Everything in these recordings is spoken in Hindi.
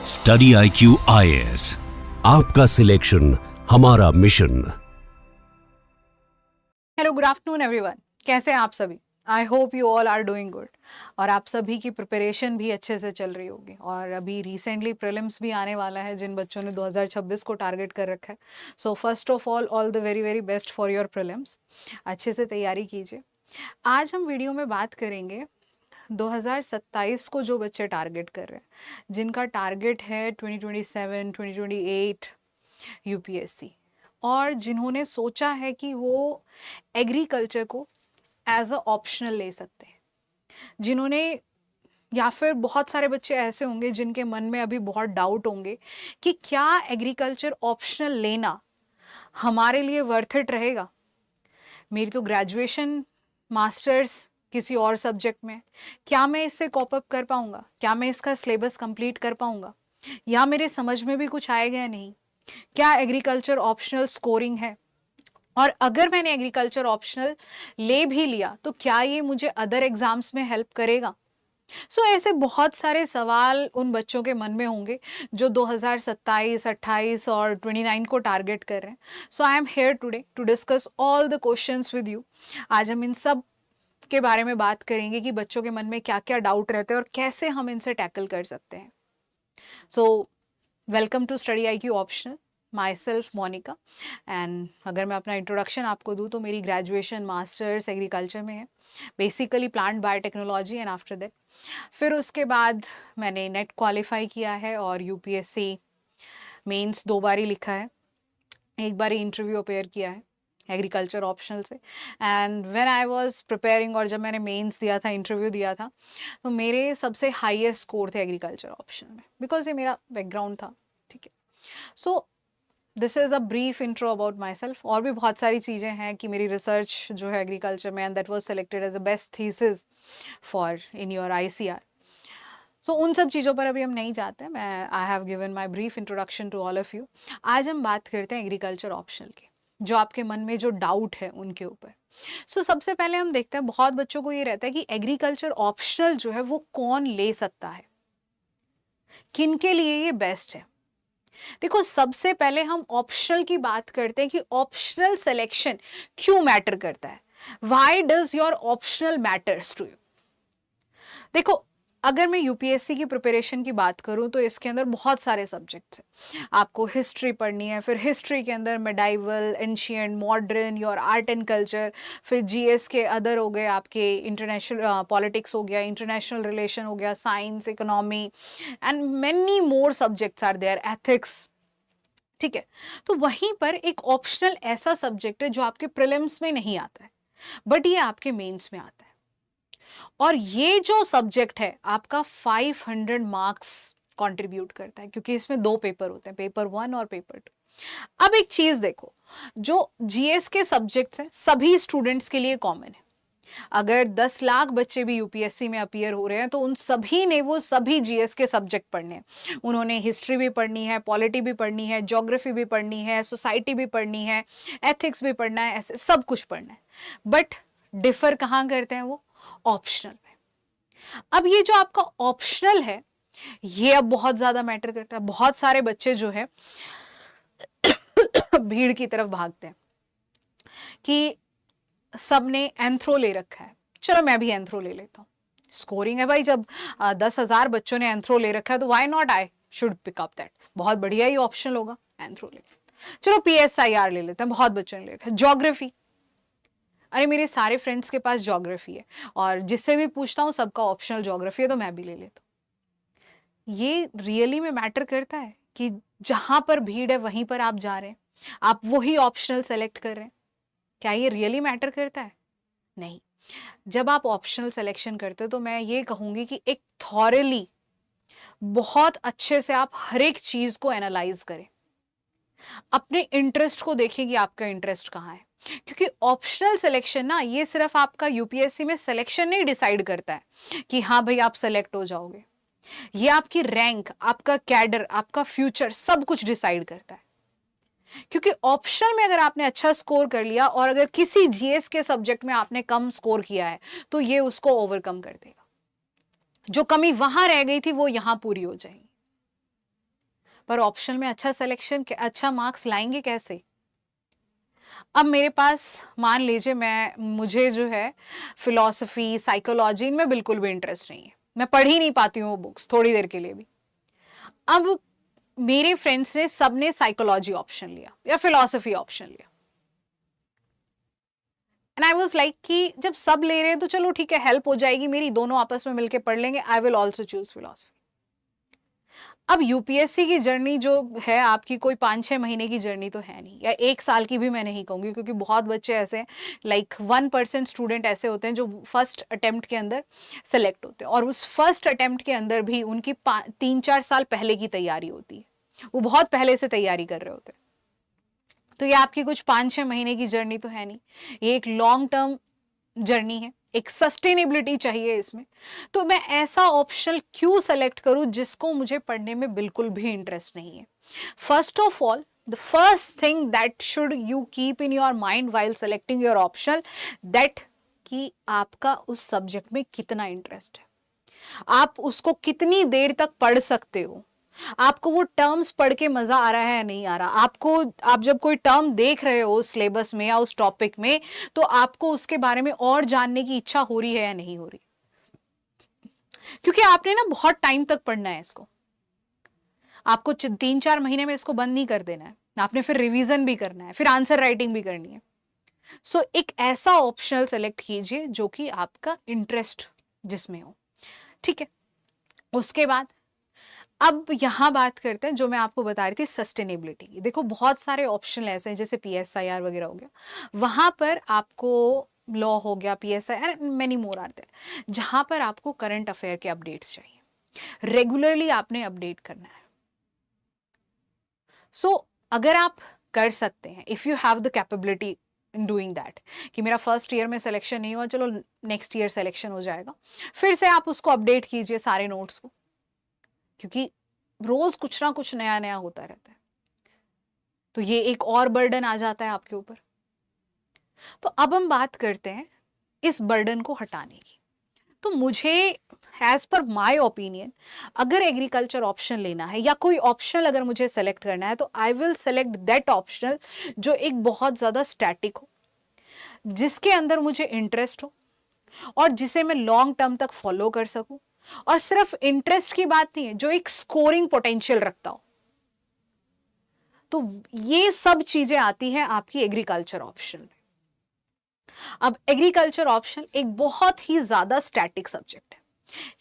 स्टडी IQ IAS, आपका सिलेक्शन हमारा मिशन। Hello, good afternoon everyone. कैसे हैं आप सभी? I hope you all are doing good और आप सभी की प्रिपरेशन भी अच्छे से चल रही होगी। और अभी रिसेंटली प्रीलिम्स भी आने वाला है जिन बच्चों ने 2026 को टारगेट कर रखा है। So first of all the very very best for your prelims. अच्छे से तैयारी कीजिए। आज हम वीडियो में बात करेंगे 2027 को जो बच्चे टारगेट कर रहे हैं, जिनका टारगेट है 2027 2028 यूपीएससी, और जिन्होंने सोचा है कि वो एग्रीकल्चर को एज अ ऑप्शनल ले सकते हैं, जिन्होंने, या फिर बहुत सारे बच्चे ऐसे होंगे जिनके मन में अभी बहुत डाउट होंगे कि क्या एग्रीकल्चर ऑप्शनल लेना हमारे लिए वर्थ इट रहेगा। मेरी तो ग्रेजुएशन मास्टर्स किसी और सब्जेक्ट में, क्या मैं इससे कॉप अप कर पाऊंगा? क्या मैं इसका सिलेबस कंप्लीट कर पाऊंगा? या मेरे समझ में भी कुछ आएगा या नहीं? क्या एग्रीकल्चर ऑप्शनल स्कोरिंग है? और अगर मैंने एग्रीकल्चर ऑप्शनल ले भी लिया तो क्या ये मुझे अदर एग्जाम्स में हेल्प करेगा? ऐसे बहुत सारे सवाल उन बच्चों के मन में होंगे जो 2027, 28 और 29 को टारगेट कर रहे हैं। I am here today to discuss all the questions with you. आज हम इन सब के बारे में बात करेंगे कि बच्चों के मन में क्या क्या डाउट रहते हैं और कैसे हम इनसे टैकल कर सकते हैं। Welcome to study IQ optional, myself Monica. And अगर मैं अपना इंट्रोडक्शन आपको दूँ तो मेरी ग्रेजुएशन मास्टर्स एग्रीकल्चर में है, basically plant biotechnology. And after that फिर उसके बाद मैंने नेट क्वालिफाई किया है और यूपीएससी मेंस 2 बार ही लिखा है, 1 बार ही इंटरव्यू अपेयर किया है एग्रीकल्चर ऑप्शनल से। And when I was preparing, और जब मैंने मेंस दिया था, इंटरव्यू दिया था, तो मेरे सबसे हाईएस्ट स्कोर थे एग्रीकल्चर ऑप्शनल में, बिकॉज ये मेरा बैकग्राउंड था। ठीक है, so this is a brief intro about my self. और भी बहुत सारी चीज़ें हैं कि मेरी रिसर्च जो है एग्रीकल्चर में, and that was selected as a best thesis for in your ICR। उन सब चीज़ों पर अभी हम नहीं जाते हैं। मैं I have given my brief introduction to all of you. आज हम बात करते हैं एग्रीकल्चर ऑप्शनल के, जो आपके मन में जो डाउट है उनके ऊपर। सबसे पहले हम देखते हैं, बहुत बच्चों को ये रहता है कि एग्रीकल्चर ऑप्शनल जो है वो कौन ले सकता है, किन के लिए ये बेस्ट है। देखो, सबसे पहले हम ऑप्शनल की बात करते हैं कि ऑप्शनल सिलेक्शन क्यों मैटर करता है। Why does your optional matters to you? देखो, अगर मैं यूपीएससी की प्रिपरेशन की बात करूं तो इसके अंदर बहुत सारे सब्जेक्ट्स हैं। आपको हिस्ट्री पढ़नी है, फिर हिस्ट्री के अंदर medieval, ancient, modern, your art and culture, फिर जीएस के अदर हो गए, आपके इंटरनेशनल पॉलिटिक्स हो गया, इंटरनेशनल रिलेशन हो गया, science, economy, and many more subjects are there, ethics. ठीक है, तो वहीं पर एक ऑप्शनल ऐसा सब्जेक्ट है जो आपके प्रीलिम्स में नहीं आता है, बट ये आपके मेंस में आता है। और ये जो सब्जेक्ट है आपका 500 मार्क्स कंट्रीब्यूट करता है, क्योंकि इसमें 2 पेपर होते हैं, पेपर 1 और पेपर 2। अब एक चीज देखो, जो जीएस के सब्जेक्ट्स हैं सभी स्टूडेंट्स के लिए कॉमन है। अगर 10 लाख बच्चे भी यूपीएससी में अपीयर हो रहे हैं तो उन सभी ने वो सभी जीएस के सब्जेक्ट पढ़ने हैं। उन्होंने हिस्ट्री भी पढ़नी है, पॉलिटी भी पढ़नी है, ज्योग्राफी भी पढ़नी है, सोसाइटी भी पढ़नी है, एथिक्स भी पढ़ना है, ऐसे सब कुछ पढ़ना है। बट डिफर कहाँ करते हैं वो? ऑप्शनल में। अब ये जो आपका ऑप्शनल है ये अब बहुत ज्यादा मैटर करता है। बहुत सारे बच्चे जो है भीड़ की तरफ भागते हैं कि सबने एंथ्रो ले रखा है, चलो मैं भी एंथ्रो ले लेता हूँ। स्कोरिंग है भाई, जब 10,000 बच्चों ने एंथ्रो ले रखा है तो why not I should pick up that. बहुत बढ़िया ही ऑप्शन होगा, एंथ्रो ले लेते। चलो PSIR ले लेते हैं, बहुत बच्चों ने ले रखा है। ज्योग्राफी, अरे मेरे सारे फ्रेंड्स के पास ज्योग्राफी है और जिससे भी पूछता हूँ सबका ऑप्शनल ज्योग्राफी है, तो मैं भी ले लेता हूँ। ये रियली में मैटर करता है कि जहां पर भीड़ है वहीं पर आप जा रहे हैं, आप वही ऑप्शनल सेलेक्ट कर रहे हैं? क्या ये रियली मैटर करता है? नहीं। जब आप ऑप्शनल सिलेक्शन करते हो तो मैं ये कहूंगी कि एक थॉरली, बहुत अच्छे से आप हर एक चीज को एनालाइज करें, अपने इंटरेस्ट को देखिए कि आपका इंटरेस्ट कहाँ है। क्योंकि ऑप्शनल सिलेक्शन ना, ये सिर्फ आपका यूपीएससी में सिलेक्शन नहीं डिसाइड करता है कि हाँ भाई आप सेलेक्ट हो जाओगे। ये आपकी रैंक, आपका कैडर, आपका फ्यूचर, सब कुछ डिसाइड करता है। क्योंकि ऑप्शनल में अगर आपने अच्छा स्कोर कर लिया और अगर किसी जीएस के सब्जेक्ट में आपने कम स्कोर किया है तो ये उसको ओवरकम कर देगा। जो कमी वहां रह गई थी वो यहां पूरी हो जाएगी। पर ऑप्शनल में अच्छा सिलेक्शन, अच्छा मार्क्स लाएंगे कैसे? अब मेरे पास मान लीजिए मुझे जो है फिलॉसफी, साइकोलॉजी, इनमें बिल्कुल भी इंटरेस्ट नहीं है, मैं पढ़ ही नहीं पाती हूँ वो बुक्स थोड़ी देर के लिए भी। अब मेरे फ्रेंड्स ने सबने साइकोलॉजी ऑप्शन लिया या फिलॉसफी ऑप्शन लिया, एंड आई वाज लाइक कि जब सब ले रहे हैं तो चलो ठीक है, हेल्प हो जाएगी मेरी, दोनों आपस में मिलके पढ़ लेंगे, I will also choose philosophy. अब यूपीएससी की जर्नी जो है आपकी कोई 5-6 महीने की जर्नी तो है नहीं, या 1 साल की भी मैं नहीं कहूँगी, क्योंकि बहुत बच्चे ऐसे लाइक 1% स्टूडेंट ऐसे होते हैं जो फर्स्ट अटेम्प्ट के अंदर सेलेक्ट होते हैं, और उस फर्स्ट अटेम्प्ट के अंदर भी उनकी 3-4 साल पहले की तैयारी होती है, वो बहुत पहले से तैयारी कर रहे होते हैं। तो ये आपकी कुछ 5-6 महीने की जर्नी तो है नहीं, ये एक लॉन्ग टर्म जर्नी है, एक सस्टेनेबिलिटी चाहिए इसमें। तो मैं ऐसा ऑप्शनल क्यों सेलेक्ट करूं जिसको मुझे पढ़ने में बिल्कुल भी इंटरेस्ट नहीं है? First of all, the first thing that should you keep in your mind while selecting your optional, that कि आपका उस सब्जेक्ट में कितना इंटरेस्ट है, आप उसको कितनी देर तक पढ़ सकते हो, आपको वो टर्म्स पढ़ के मजा आ रहा है या नहीं आ रहा, आप जब कोई टर्म देख रहे हो सिलेबस में या उस टॉपिक में, तो आपको उसके बारे में और जानने की इच्छा हो रही है या नहीं हो रही। क्योंकि आपने ना बहुत टाइम तक पढ़ना है इसको, आपको 3-4 महीने में इसको बंद नहीं कर देना है, आपने फिर रिवीजन भी करना है, फिर आंसर राइटिंग भी करनी है। सो एक ऐसा ऑप्शनल सेलेक्ट कीजिए जो कि आपका इंटरेस्ट जिसमें हो, ठीक है। उसके बाद अब यहां बात करते हैं जो मैं आपको बता रही थी सस्टेनेबिलिटी की। देखो बहुत सारे ऑप्शन ऐसे हैं, जैसे PSIR वगैरह हो गया, वहां पर आपको लॉ हो गया, PSIR, मेनी मोर आते हैं, जहां पर आपको करंट अफेयर के अपडेट्स चाहिए, रेगुलरली आपने अपडेट करना है। सो अगर आप कर सकते हैं, if you have the capability in doing that, कि मेरा फर्स्ट ईयर में सिलेक्शन नहीं हुआ, चलो नेक्स्ट ईयर सिलेक्शन हो जाएगा, फिर से आप उसको अपडेट कीजिए सारे नोट्स को, क्योंकि रोज कुछ ना कुछ नया नया होता रहता है, तो ये एक और बर्डन आ जाता है आपके ऊपर। तो अब हम बात करते हैं इस बर्डन को हटाने की। तो मुझे एज पर माय ओपिनियन, अगर एग्रीकल्चर ऑप्शन लेना है या कोई ऑप्शनल अगर मुझे सेलेक्ट करना है, तो I will select that optional जो एक बहुत ज्यादा स्टैटिक हो, जिसके अंदर मुझे इंटरेस्ट हो, और जिसे मैं लॉन्ग टर्म तक फॉलो कर सकूं। और सिर्फ इंटरेस्ट की बात नहीं है, जो एक स्कोरिंग पोटेंशियल रखता हो। तो ये सब चीजें आती हैं आपकी एग्रीकल्चर ऑप्शन में। अब एग्रीकल्चर ऑप्शन एक बहुत ही ज्यादा स्टैटिक सब्जेक्ट है,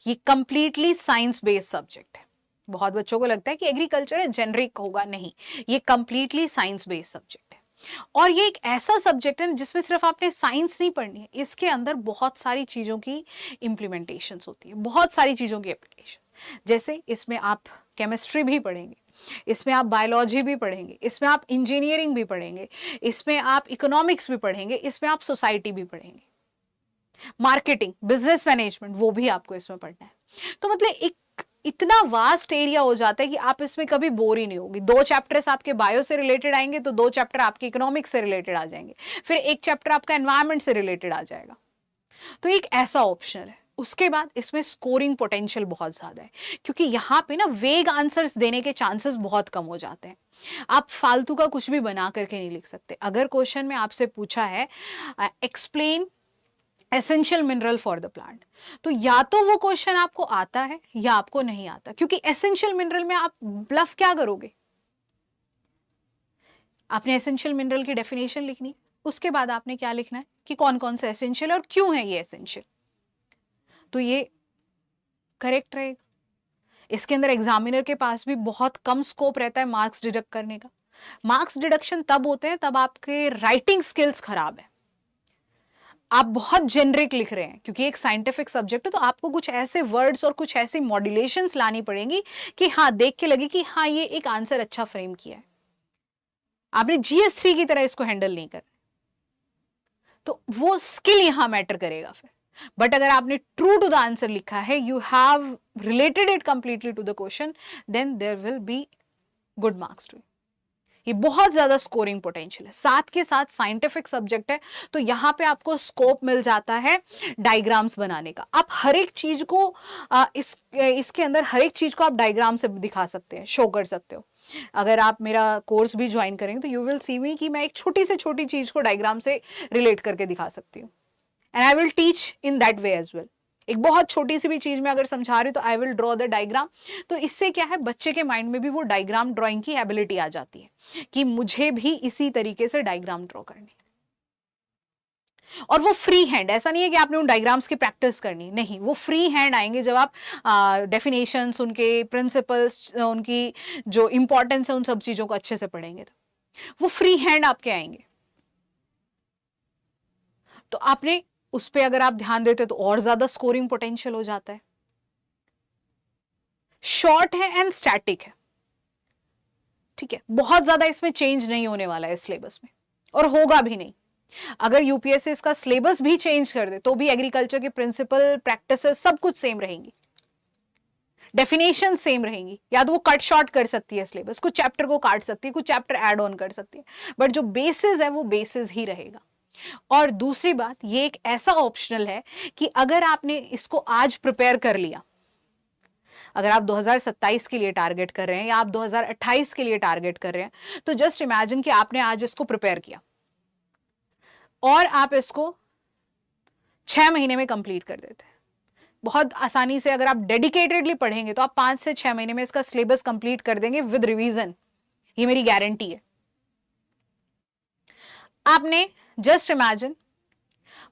ये कंप्लीटली साइंस बेस्ड सब्जेक्ट है। बहुत बच्चों को लगता है कि एग्रीकल्चर है जेनरिक होगा, नहीं, ये कंप्लीटली साइंस बेस्ड सब्जेक्ट है। और ये एक ऐसा सब्जेक्ट है जिसमें सिर्फ आपने साइंस नहीं पढ़नी है, इसके अंदर बहुत सारी चीजों की इंप्लीमेंटेशन होती है, बहुत सारी चीजों की एप्लीकेशन। जैसे इसमें आप केमिस्ट्री भी पढ़ेंगे, इसमें आप बायोलॉजी भी पढ़ेंगे, इसमें आप इंजीनियरिंग भी पढ़ेंगे, इसमें आप इकोनॉमिक्स भी पढ़ेंगे, इसमें आप सोसाइटी भी पढ़ेंगे, मार्केटिंग, बिजनेस मैनेजमेंट, वो भी आपको इसमें पढ़ना है। तो मतलब एक इतना वास्ट एरिया हो जाता है कि आप इसमें कभी बोर ही नहीं होगी। 2 चैप्टर्स आपके बायो से रिलेटेड आएंगे, तो 2 चैप्टर आपके इकोनॉमिक्स से रिलेटेड आ जाएंगे, फिर 1 चैप्टर आपका एनवायरमेंट से रिलेटेड आ जाएगा। तो एक ऐसा ऑप्शन है। उसके बाद इसमें स्कोरिंग पोटेंशियल बहुत ज्यादा है, क्योंकि यहाँ पे ना वेग आंसर्स देने के चांसेस बहुत कम हो जाते हैं। आप फालतू का कुछ भी बना करके नहीं लिख सकते। अगर क्वेश्चन में आपसे पूछा है explain essential mineral for the plant, तो या तो वो क्वेश्चन आपको आता है या आपको नहीं आता, क्योंकि एसेंशियल मिनरल में आप ब्लफ क्या करोगे? आपने एसेंशियल मिनरल की डेफिनेशन लिखनी, उसके बाद आपने क्या लिखना है कि कौन कौन से एसेंशियल और क्यों है ये एसेंशियल, तो ये करेक्ट रहेगा। इसके अंदर एग्जामिनर के पास भी बहुत कम स्कोप रहता है मार्क्स डिडक्ट करने का। मार्क्स डिडक्शन तब होते हैं तब आपके राइटिंग स्किल्स खराब है, आप बहुत जेनरिक लिख रहे हैं, क्योंकि एक साइंटिफिक सब्जेक्ट है, तो आपको कुछ ऐसे वर्ड्स और कुछ ऐसी मॉड्यूलेशंस लानी पड़ेंगी कि हाँ देख के लगे कि हाँ ये एक आंसर अच्छा फ्रेम किया है। आपने GS3 की तरह इसको हैंडल नहीं कर, तो वो स्किल यहां मैटर करेगा फिर। बट अगर आपने ट्रू टू द आंसर लिखा है, you have related it completely to the question, then there will be good marks too. ये बहुत ज्यादा स्कोरिंग पोटेंशियल है, साथ के साथ साइंटिफिक सब्जेक्ट है, तो यहाँ पे आपको स्कोप मिल जाता है डायग्राम्स बनाने का। आप हर एक चीज को इसके अंदर हर एक चीज को आप डायग्राम से दिखा सकते हैं, शो कर सकते हो। अगर आप मेरा कोर्स भी ज्वाइन करेंगे तो यू विल सी मी कि मैं एक छोटी से छोटी चीज को डायग्राम से रिलेट करके दिखा सकती हूँ, and I will teach in that way as well. एक बहुत छोटी सी भी चीज में अगर समझा रही तो I will draw the diagram. तो इससे क्या है, बच्चे के माइंड में भी वो डायग्राम ड्राइंग की एबिलिटी आ जाती है कि मुझे भी इसी तरीके से डायग्राम ड्रॉ करनी। और वो फ्री हैंड, ऐसा नहीं है कि आपने उन डायग्राम्स की प्रैक्टिस करनी, नहीं, वो फ्री हैंड आएंगे जब आप डेफिनेशंस, उनके प्रिंसिपल्स, उनकी जो इंपॉर्टेंस है उन सब चीजों को अच्छे से पढ़ेंगे तो वो फ्री हैंड आपके आएंगे। तो आपने उस पर अगर आप ध्यान देते तो और ज्यादा स्कोरिंग पोटेंशियल हो जाता है। शॉर्ट है एंड स्टैटिक है, ठीक है, बहुत ज्यादा इसमें चेंज नहीं होने वाला है सिलेबस में, और होगा भी नहीं। अगर यूपीएससी इसका सिलेबस भी चेंज कर दे तो भी एग्रीकल्चर के प्रिंसिपल, प्रैक्टिसेस सब कुछ सेम रहेंगी, डेफिनेशन सेम रहेंगी। या तो वो कट शॉर्ट कर सकती है सिलेबस, कुछ चैप्टर को काट सकती है, कुछ चैप्टर ऐड ऑन कर सकती है, बट जो बेसिस है वो बेसिस ही रहेगा। और दूसरी बात, ये एक ऐसा ऑप्शनल है कि अगर आपने इसको आज प्रिपेयर कर लिया, अगर आप 2027 के लिए टारगेट कर रहे हैं या आप 2028 के लिए टारगेट कर रहे हैं, तो जस्ट इमेजिन कि आपने आज इसको प्रिपेयर किया और आप इसको 6 महीने में कंप्लीट कर देते हैं बहुत आसानी से। अगर आप डेडिकेटेडली पढ़ेंगे तो आप 5 से 6 महीने में इसका सिलेबस कंप्लीट कर देंगे विद रिवीजन, ये मेरी गारंटी है। आपने जस्ट इमेजिन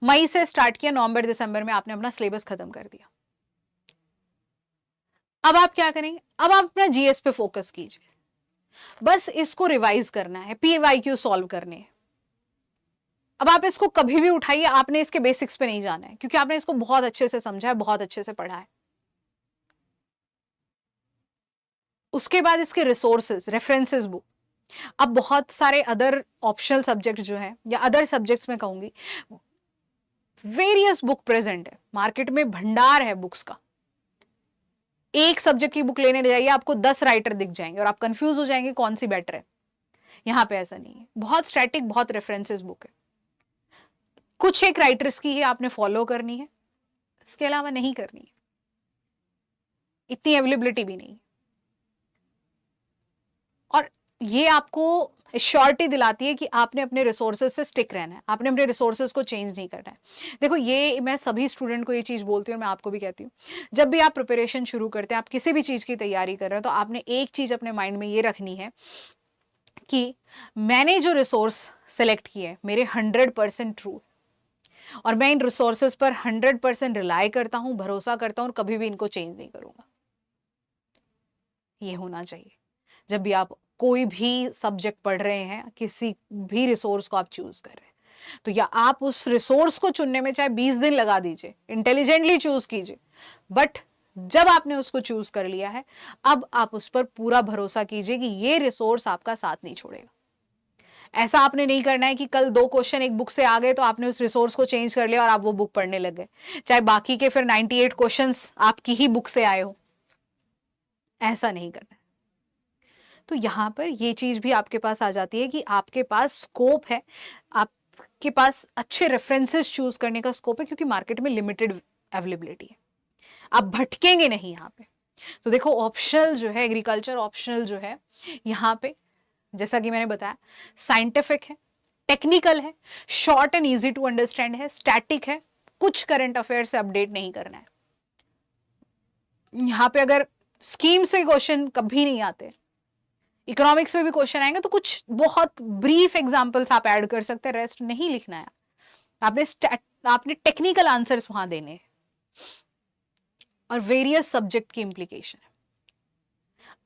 मई से स्टार्ट किया, नवंबर दिसंबर में आपने अपना सिलेबस खत्म कर दिया। अब आप क्या करेंगे, अब आप अपना जीएस पे फोकस कीजिए, बस इसको रिवाइज करना है, पीवाईक्यू सॉल्व करने हैं। अब आप इसको कभी भी उठाइए, आपने इसके बेसिक्स पे नहीं जाना है क्योंकि आपने इसको बहुत अच्छे से समझा है, बहुत अच्छे से पढ़ा है। उसके बाद इसके रिसोर्सेज, रेफरेंसेस बुक। अब बहुत सारे अदर ऑप्शनल सब्जेक्ट जो है या अदर सब्जेक्ट्स में कहूंगी, वेरियस बुक प्रेजेंट है मार्केट में, भंडार है बुक्स का। एक सब्जेक्ट की बुक लेने जाइए, आपको 10 राइटर दिख जाएंगे और आप कंफ्यूज हो जाएंगे कौन सी बेटर है। यहां पे ऐसा नहीं है, बहुत स्टैटिक, बहुत रेफरेंसेस बुक है, कुछ एक राइटर्स की ही आपने फॉलो करनी है, इसके अलावा नहीं करनी है, इतनी अवेलेबिलिटी भी नहीं। और ये आपको श्योरिटी दिलाती है कि आपने अपने रिसोर्सेज से स्टिक रहना है, आपने अपने रिसोर्सेज को चेंज नहीं करना है। देखो, ये मैं सभी स्टूडेंट को ये चीज बोलती हूँ, मैं आपको भी कहती हूँ, जब भी आप प्रिपरेशन शुरू करते हैं, आप किसी भी चीज की तैयारी कर रहे हो, तो आपने एक चीज अपने माइंड में ये रखनी है कि मैंने जो रिसोर्स सेलेक्ट किए हैं मेरे 100% ट्रू, और मैं इन रिसोर्सेज पर 100% रिलाई करता हूं, भरोसा करता हूं, और कभी भी इनको चेंज नहीं करूंगा। ये होना चाहिए जब भी आप कोई भी सब्जेक्ट पढ़ रहे हैं, किसी भी रिसोर्स को आप चूज कर रहे हैं, तो या आप उस रिसोर्स को चुनने में चाहे 20 दिन लगा दीजिए, इंटेलिजेंटली चूज कीजिए, बट जब आपने उसको चूज कर लिया है, अब आप उस पर पूरा भरोसा कीजिए कि ये रिसोर्स आपका साथ नहीं छोड़ेगा। ऐसा आपने नहीं करना है कि कल 2 क्वेश्चन एक बुक से आ गए तो आपने उस रिसोर्स को चेंज कर लिया और आप वो बुक पढ़ने लग गए, चाहे बाकी के फिर 98 क्वेश्चंस आपकी ही बुक से आए हो। ऐसा नहीं करना है। तो यहां पर ये चीज भी आपके पास आ जाती है कि आपके पास स्कोप है, आपके पास अच्छे रेफरेंसेस चूज करने का स्कोप है, क्योंकि मार्केट में लिमिटेड अवेलेबिलिटी है, आप भटकेंगे नहीं यहाँ पे। तो देखो, ऑप्शनल जो है, एग्रीकल्चर ऑप्शनल जो है, यहाँ पे जैसा कि मैंने बताया, साइंटिफिक है, टेक्निकल है, short and easy to understand है, स्टैटिक है, कुछ करंट अफेयर से अपडेट नहीं करना है। यहाँ पे अगर स्कीम से क्वेश्चन कभी नहीं आते, इकोनॉमिक्स में भी क्वेश्चन आएंगे तो कुछ बहुत ब्रीफ एग्जांपल्स आप ऐड कर सकते हैं, रेस्ट नहीं लिखना है। आपने टेक्निकल आंसर्स वहां देने हैं, और वेरियस सब्जेक्ट की इंप्लीकेशन है।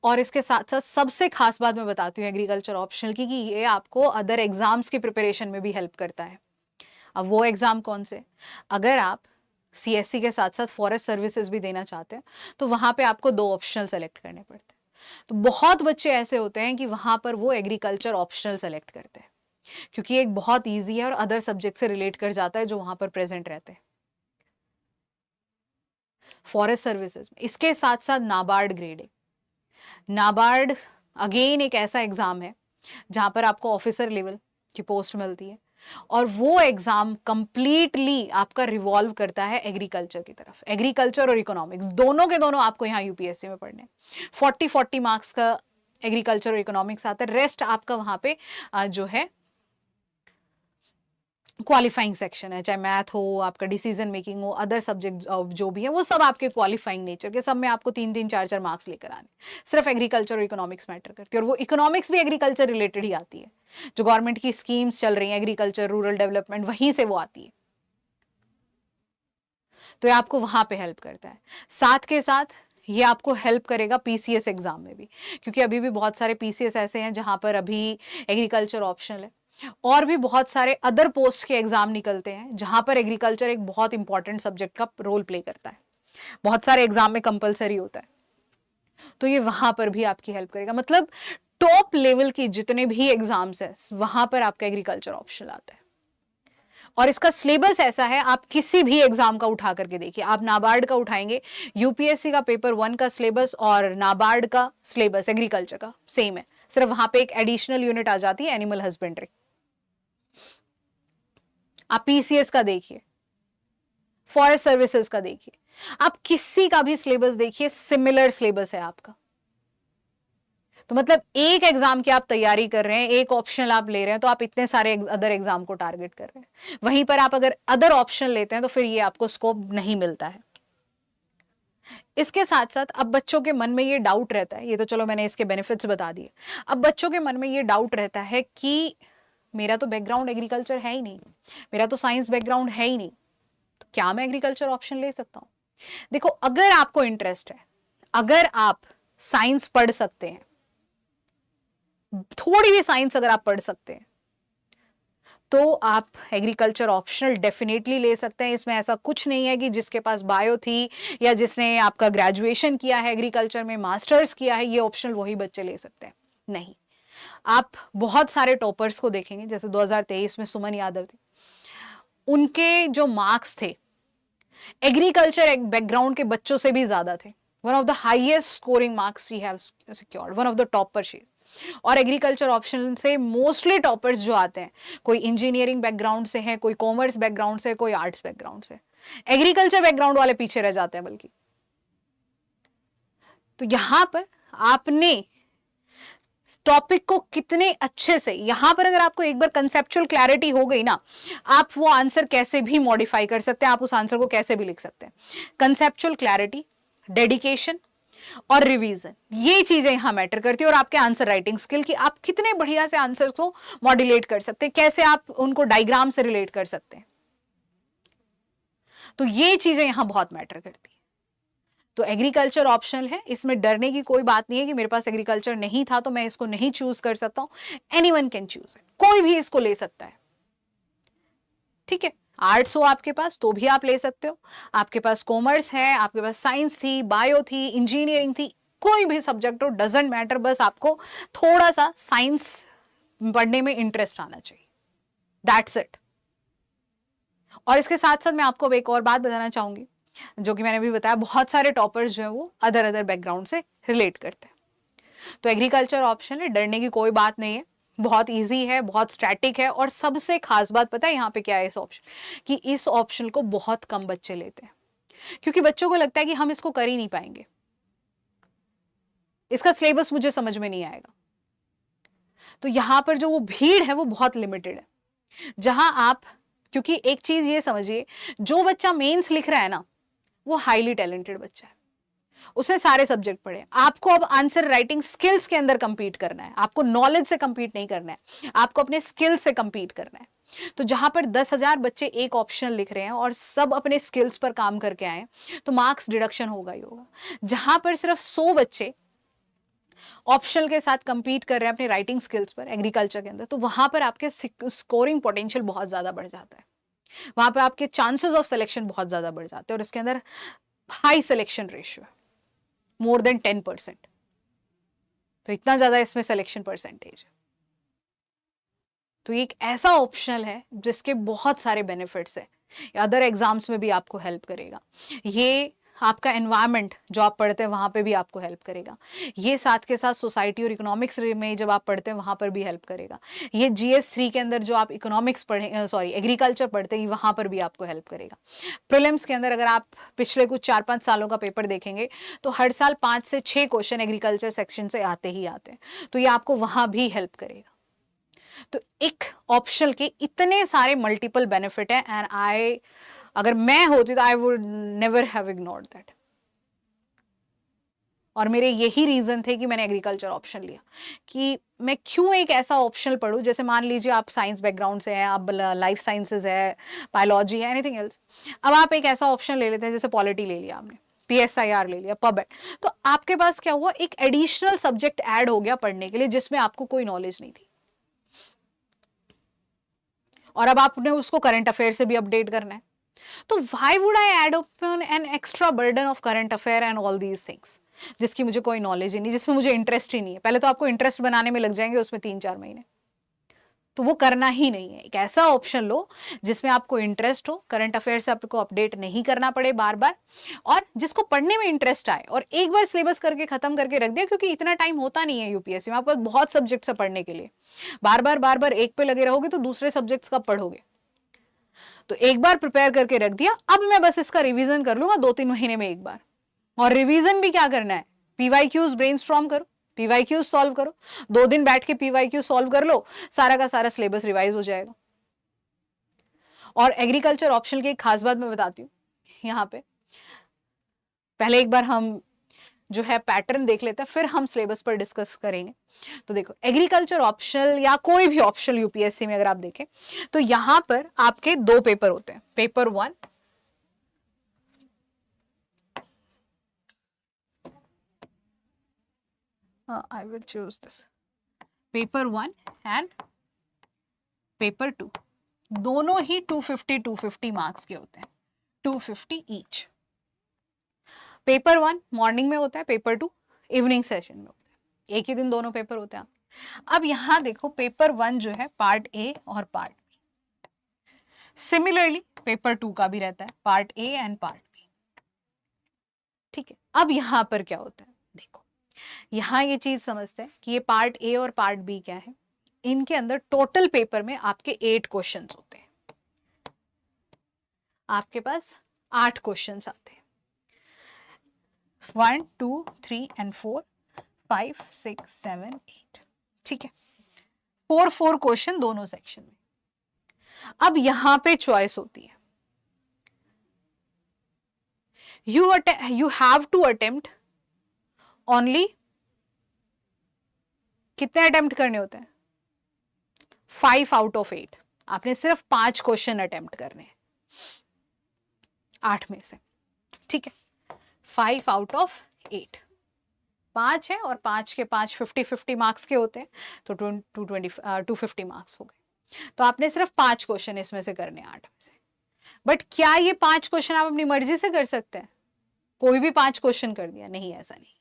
और इसके साथ साथ सबसे खास बात मैं बताती हूँ एग्रीकल्चर ऑप्शनल की, कि ये आपको अदर एग्जाम्स की प्रिपरेशन में भी हेल्प करता है। अब वो एग्जाम कौन से, अगर आप सीएससी के साथ साथ फॉरेस्ट सर्विसेज भी देना चाहते हैं तो वहां पे आपको 2 ऑप्शनल सेलेक्ट करने पड़ते हैं। तो बहुत बच्चे ऐसे होते हैं कि वहां पर वो एग्रीकल्चर ऑप्शनल सेलेक्ट करते हैं क्योंकि एक बहुत ईजी है और अदर सब्जेक्ट से रिलेट कर जाता है जो वहां पर प्रेजेंट रहते हैं फॉरेस्ट सर्विसेज में। इसके साथ साथ नाबार्ड ग्रेडिंग, नाबार्ड अगेन एक ऐसा एग्जाम है जहाँ पर आपको ऑफिसर लेवल की पोस्ट मिलती है, और वो एग्जाम कंप्लीटली आपका रिवॉल्व करता है एग्रीकल्चर की तरफ। एग्रीकल्चर और इकोनॉमिक्स दोनों के दोनों आपको यहाँ यूपीएससी में पढ़ने। 40 मार्क्स का एग्रीकल्चर और इकोनॉमिक्स आता है, रेस्ट आपका वहां पे जो है क्वालिफाइंग सेक्शन है, चाहे मैथ हो, आपका डिसीजन मेकिंग हो, अदर सब्जेक्ट जो भी है वो सब आपके क्वालिफाइंग नेचर के, सब में आपको 3-3 4-4 मार्क्स लेकर आने। सिर्फ एग्रीकल्चर और इकोनॉमिक्स मैटर करती है, और वो इकोनॉमिक्स भी एग्रीकल्चर रिलेटेड ही आती है। जो गवर्नमेंट की स्कीम्स चल रही हैं एग्रीकल्चर, रूरल डेवलपमेंट, वहीं से वो आती है, तो ये आपको वहां पे हेल्प करता है। साथ के साथ ये आपको हेल्प करेगा पीसीएस एग्जाम में भी, क्योंकि अभी भी बहुत सारे पीसीएस ऐसे हैं जहां पर अभी एग्रीकल्चर ऑप्शनल है, और भी बहुत सारे अदर पोस्ट के एग्जाम निकलते हैं जहां पर एग्रीकल्चर एक बहुत इंपॉर्टेंट सब्जेक्ट का रोल प्ले करता है, बहुत सारे एग्जाम में कंपलसरी होता है, तो ये वहां पर भी आपकी हेल्प करेगा। मतलब टॉप लेवल की जितने भी एग्जाम्स है वहां पर आपका एग्रीकल्चर ऑप्शनल आता है। और इसका सिलेबस ऐसा है, आप किसी भी एग्जाम का उठा करके देखिए, आप नाबार्ड का उठाएंगे, यूपीएससी का पेपर 1 का सिलेबस और नाबार्ड का सिलेबस एग्रीकल्चर का सेम है, सिर्फ वहां पे एक एडिशनल यूनिट आ जाती है एनिमल हस्बेंड्री। आप पीसीएस का देखिए, फॉरेस्ट सर्विसेज का देखिए, आप किसी का भी सिलेबस देखिए, सिमिलर सिलेबस है आपका। तो मतलब एक एग्जाम की आप तैयारी कर रहे हैं, एक ऑप्शन आप ले रहे हैं, तो आप इतने सारे अदर एग्जाम को टारगेट कर रहे हैं। वहीं पर आप अगर अदर ऑप्शन लेते हैं तो फिर ये आपको स्कोप नहीं मिलता है। इसके साथ साथ अब बच्चों के मन में ये डाउट रहता है, ये तो चलो मैंने इसके बेनिफिट्स बता दिए, अब बच्चों के मन में ये डाउट रहता है कि मेरा तो बैकग्राउंड एग्रीकल्चर है ही नहीं, मेरा तो साइंस बैकग्राउंड है ही नहीं, तो क्या मैं एग्रीकल्चर ऑप्शन ले सकता हूं? देखो, अगर आपको इंटरेस्ट है, अगर आप साइंस पढ़ सकते हैं, थोड़ी भी साइंस अगर आप पढ़ सकते हैं, तो आप एग्रीकल्चर ऑप्शनल डेफिनेटली ले सकते हैं। इसमें ऐसा कुछ नहीं है कि जिसके पास बायो थी या जिसने आपका ग्रेजुएशन किया है एग्रीकल्चर में, मास्टर्स किया है, ये ऑप्शनल वही बच्चे ले सकते हैं, नहीं। आप बहुत सारे टॉपर्स को देखेंगे, जैसे 2023 में सुमन यादव थी, उनके जो मार्क्स थे एग्रीकल्चर बैकग्राउंड के बच्चों से भी ज्यादा थे। One of the highest scoring marks she have secured, one of the topper she. और एग्रीकल्चर ऑप्शन से मोस्टली टॉपर्स जो आते हैं, कोई इंजीनियरिंग बैकग्राउंड से हैं, कोई कॉमर्स बैकग्राउंड से, कोई आर्ट्स बैकग्राउंड से। एग्रीकल्चर बैकग्राउंड वाले पीछे रह जाते हैं बल्कि। तो यहां पर आपने टॉपिक को कितने अच्छे से, यहां पर अगर आपको एक बार कंसेप्चुअल क्लैरिटी हो गई ना, आप वो आंसर कैसे भी मॉडिफाई कर सकते हैं, आप उस आंसर को कैसे भी लिख सकते हैं। कंसेप्चुअल क्लैरिटी, डेडिकेशन और रिवीजन, ये चीजें यहां मैटर करती है। और आपके आंसर राइटिंग स्किल की, आप कितने बढ़िया से आंसर को मॉड्यूलेट कर सकते हैं, कैसे आप उनको डायग्राम से रिलेट कर सकते हैं, तो ये चीजें यहां बहुत मैटर करती है। तो एग्रीकल्चर ऑप्शनल है, इसमें डरने की कोई बात नहीं है कि मेरे पास एग्रीकल्चर नहीं था तो मैं इसको नहीं चूज कर सकता हूं। एनीवन कैन चूज इट, कोई भी इसको ले सकता है, ठीक है। आर्ट्स हो आपके पास तो भी आप ले सकते हो, आपके पास कॉमर्स है, आपके पास साइंस थी, बायो थी, इंजीनियरिंग थी, कोई भी सब्जेक्ट हो, डजंट मैटर, बस आपको थोड़ा सा साइंस पढ़ने में इंटरेस्ट आना चाहिए, दैट्स इट। और इसके साथ साथ मैं आपको एक और बात बताना चाहूंगी, जो कि मैंने भी बताया, बहुत सारे टॉपर्स जो है वो अदर बैकग्राउंड से रिलेट करते हैं। तो एग्रीकल्चर ऑप्शन है, डरने की कोई बात नहीं है, बहुत इजी है, बहुत स्टैटिक है। और सबसे खास बात पता है यहाँ पे क्या है इस ऑप्शन कि इस ऑप्शन को बहुत कम बच्चे लेते हैं, क्योंकि बच्चों को लगता है कि हम इसको कर ही नहीं पाएंगे, इसका सिलेबस मुझे समझ में नहीं आएगा। तो यहां पर जो वो भीड़ है वो बहुत लिमिटेड है, जहां आप, क्योंकि एक चीज ये समझिए, जो बच्चा मेंस लिख रहा है ना, वो हाईली टैलेंटेड बच्चा है, उसने सारे सब्जेक्ट पढ़े। आपको अब आंसर राइटिंग स्किल्स के अंदर कंपीट करना है, आपको नॉलेज से कंपीट नहीं करना है, आपको अपने स्किल्स से कंपीट करना है। तो जहां पर 10,000 बच्चे एक ऑप्शन लिख रहे हैं और सब अपने स्किल्स पर काम करके आए, तो मार्क्स डिडक्शन होगा ही होगा। जहां पर सिर्फ 100 बच्चे ऑप्शनल के साथ कंपीट कर रहे हैं अपने राइटिंग स्किल्स पर एग्रीकल्चर के अंदर, तो वहां पर आपके स्कोरिंग पोटेंशियल बहुत ज्यादा बढ़ जाता है, वहां पर आपके चांसेस ऑफ सिलेक्शन बहुत ज्यादा बढ़ जाते हैं। और इसके अंदर हाई सिलेक्शन रेशियो है, मोर देन 10%, तो इतना ज्यादा इसमें सिलेक्शन परसेंटेज है। तो ये एक ऐसा ऑप्शनल है जिसके बहुत सारे बेनिफिट्स है, अदर एग्जाम्स में भी आपको हेल्प करेगा। ये आपका एनवायरनमेंट जो आप पढ़ते हैं वहाँ पे भी आपको हेल्प करेगा। ये साथ के साथ सोसाइटी और इकोनॉमिक्स में जब आप पढ़ते हैं वहाँ पर भी हेल्प करेगा। ये GS3 के अंदर जो आप इकोनॉमिक्स पढ़े, सॉरी एग्रीकल्चर पढ़ते हैं, वहाँ पर भी आपको हेल्प करेगा। प्रीलिम्स के अंदर अगर आप पिछले कुछ 4-5 सालों का पेपर देखेंगे तो हर साल 5 से 6 क्वेश्चन एग्रीकल्चर सेक्शन से आते ही आते हैं, तो ये आपको वहाँ भी हेल्प करेगा। तो एक ऑप्शनल के इतने सारे मल्टीपल बेनिफिट है, एंड अगर मैं होती तो I would never have ignored that. और मेरे यही रीजन थे कि मैंने एग्रीकल्चर ऑप्शन लिया, कि मैं क्यों एक ऐसा ऑप्शनल पढूं। जैसे मान लीजिए आप साइंस बैकग्राउंड से हैं, आप लाइफ साइंसेज है, बायोलॉजी है, एनीथिंग एल्स, अब आप एक ऐसा ऑप्शन ले लेते हैं, जैसे पॉलिटी ले लिया आपने, PSIR ले लिया, पब, तो आपके पास क्या हुआ, एक एडिशनल सब्जेक्ट ऐड हो गया पढ़ने के लिए जिसमें आपको कोई नॉलेज नहीं थी, और अब आपने उसको करंट अफेयर से भी अपडेट करना है। तो why would I add upon an extra burden of current affair and all these things, जिसकी मुझे कोई नॉलेज ही नहीं, जिसमें मुझे इंटरेस्ट ही नहीं है। पहले तो आपको इंटरेस्ट बनाने में लग जाएंगे उसमें 3-4 महीने, तो वो करना ही नहीं है। एक ऐसा ऑप्शन लो जिसमें आपको इंटरेस्ट हो, करंट अफेयर से आपको अपडेट नहीं करना पड़े बार बार, और जिसको पढ़ने में इंटरेस्ट आए, और एक बार सिलेबस करके खत्म करके रख दिया, क्योंकि इतना टाइम होता नहीं है यूपीएससी में, आपके पास बहुत सब्जेक्ट्स है पढ़ने के लिए। बार बार एक पे लगे रहोगे तो दूसरे सब्जेक्ट्स कब पढ़ोगे। तो एक बार प्रिपेयर करके रख दिया, अब मैं बस इसका रिवीजन कर लूंगा 2-3 महीने में एक बार। और रिवीजन भी क्या करना है, PYQs ब्रेनस्टॉर्म करो, PYQs सॉल्व करो, 2 दिन बैठ के PYQ सॉल्व कर लो, सारा का सारा सिलेबस रिवाइज हो जाएगा। और एग्रीकल्चर ऑप्शनल की एक खास बात मैं बताती हूँ यहाँ पे, पहले एक बार हम जो है पैटर्न देख लेते हैं, फिर हम सिलेबस पर डिस्कस करेंगे। तो देखो, एग्रीकल्चर ऑप्शनल या कोई भी ऑप्शनल यूपीएससी में अगर आप देखें तो यहां पर आपके 2 पेपर होते हैं, paper 1 I will choose this, paper 1 and paper 2, दोनों ही 250 मार्क्स के होते हैं, 250 ईच। पेपर 1 मॉर्निंग में होता है, पेपर 2 इवनिंग सेशन में होता है, एक ही दिन दोनों पेपर होते हैं। अब यहां देखो, पेपर 1 जो है पार्ट ए और पार्ट बी, सिमिलरली पेपर 2 का भी रहता है, part A and part B. ठीक है, अब यहां पर क्या होता है, देखो यहां ये चीज समझते हैं कि ये पार्ट ए और पार्ट बी क्या है। इनके अंदर टोटल पेपर में आपके 8 क्वेश्चंस होते हैं, आपके पास 8 क्वेश्चंस आते हैं, 1 2 3 and 4 5 6 7 8, ठीक है, 4 क्वेश्चन दोनों सेक्शन में। अब यहां पे चॉइस होती है, you have to attempt only, कितने अटेम्प्ट करने होते हैं, 5 out of 8, आपने सिर्फ 5 क्वेश्चन अटेम्प्ट करने हैं 8 में से, ठीक है, 5 out of 8, 5 है और 5 के 5 50 मार्क्स के होते हैं, तो 250 मार्क्स हो गए। तो आपने सिर्फ 5 क्वेश्चन इसमें से करने 8 में से। बट क्या ये 5 क्वेश्चन आप अपनी मर्जी से कर सकते हैं, कोई भी 5 क्वेश्चन कर दिया, नहीं, ऐसा नहीं।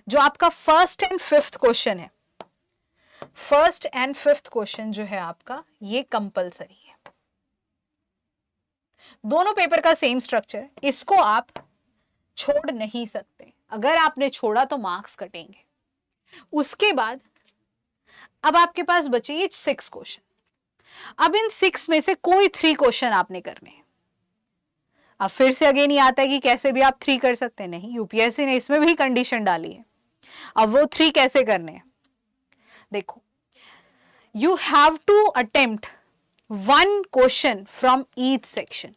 जो आपका फर्स्ट एंड फिफ्थ क्वेश्चन है, फर्स्ट एंड फिफ्थ क्वेश्चन जो है आपका, ये कंपलसरी है। दोनों पेपर का सेम स्ट्रक्चर है, इसको आप छोड़ नहीं सकते, अगर आपने छोड़ा तो मार्क्स कटेंगे। उसके बाद अब आपके पास बचे ये 6 क्वेश्चन, अब इन 6 में से कोई 3 क्वेश्चन आपने करने हैं। अब फिर से अगेन ये आता है कि कैसे भी आप 3 कर सकते हैं, नहीं, यूपीएससी ने इसमें भी कंडीशन डाली है। अब वो 3 कैसे करने हैं, देखो, you have to attempt 1 question from each section,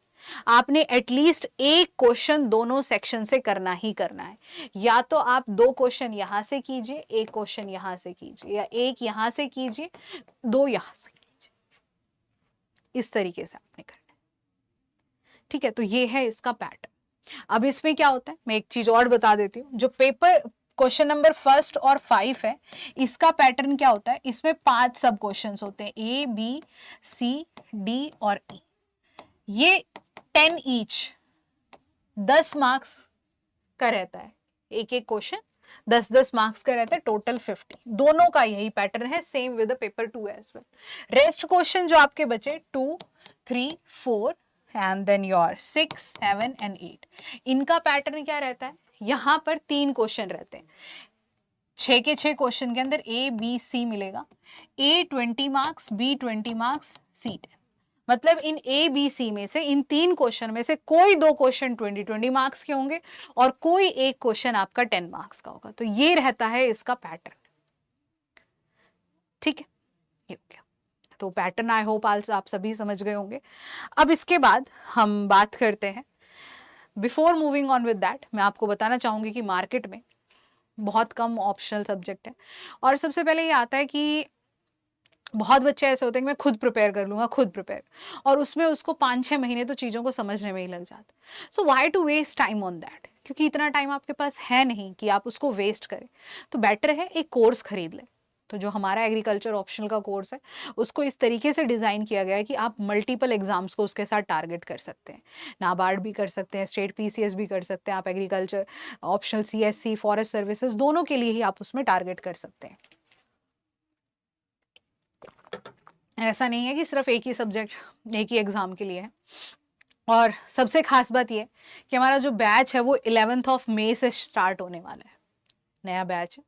आपने एटलीस्ट 1 क्वेश्चन दोनों सेक्शन से करना ही करना है। या तो आप 2 क्वेश्चन यहां से कीजिए, 1 क्वेश्चन यहां से कीजिए, या 1 यहां से कीजिए, 2 यहां से कीजिए, इस तरीके से आपने करना है, ठीक है। तो ये है इसका पैटर्न। अब इसमें क्या होता है, मैं एक चीज और बता देती हूँ, जो पेपर क्वेश्चन नंबर 1 और 5 है, इसका पैटर्न क्या होता है, इसमें 5 सब क्वेश्चंस होते हैं, A B C D और E, ये 10 ईच, 10 मार्क्स का रहता है, एक एक क्वेश्चन 10-10 मार्क्स का रहता है, टोटल 50। दोनों का यही पैटर्न है, same with the paper 2 as well. Rest question जो आपके बचे 2 3 4 एंड देन योर 6, 7 एंड 8। इनका पैटर्न क्या रहता है, यहां पर 3 क्वेश्चन रहते हैं। 6 के 6 क्वेश्चन के अंदर A B C मिलेगा। A 20 marks, B 20 marks, C 10। मतलब इन A B C में से, इन 3 क्वेश्चन में से कोई 2 क्वेश्चन 20 मार्क्स के होंगे और कोई एक क्वेश्चन आपका 10 मार्क्स का होगा। तो ये रहता है इसका पैटर्न। ठीक है, ये हो गया। तो पैटर्न आई होप आप सभी समझ गए होंगे। अब इसके बाद हम बात करते हैं, before moving on with that मैं आपको बताना चाहूंगी कि मार्केट में बहुत कम ऑप्शनल सब्जेक्ट है। और सबसे पहले ये आता है कि बहुत बच्चे ऐसे होते हैं कि मैं खुद प्रिपेयर कर लूंगा, खुद प्रिपेयर, और उसमें उसको 5-6 महीने तो चीज़ों को समझने में ही लग जाता। So why to waste time on that, क्योंकि इतना टाइम आपके पास है नहीं कि आप उसको वेस्ट करें। तो बेटर है एक कोर्स खरीद लें। तो जो हमारा एग्रीकल्चर ऑप्शनल का कोर्स है, उसको इस तरीके से डिज़ाइन किया गया है कि आप मल्टीपल एग्जाम्स को उसके साथ टारगेट कर सकते हैं। नाबार्ड भी कर सकते हैं, स्टेट PCS भी कर सकते हैं, आप agriculture optional CSC, forest services, दोनों के लिए ही आप उसमें टारगेट कर सकते हैं। ऐसा नहीं है कि सिर्फ एक ही सब्जेक्ट एक ही एग्जाम के लिए है। और सबसे खास बात यह कि हमारा जो बैच है वो 11 मई से स्टार्ट होने वाला है, नया बैच है।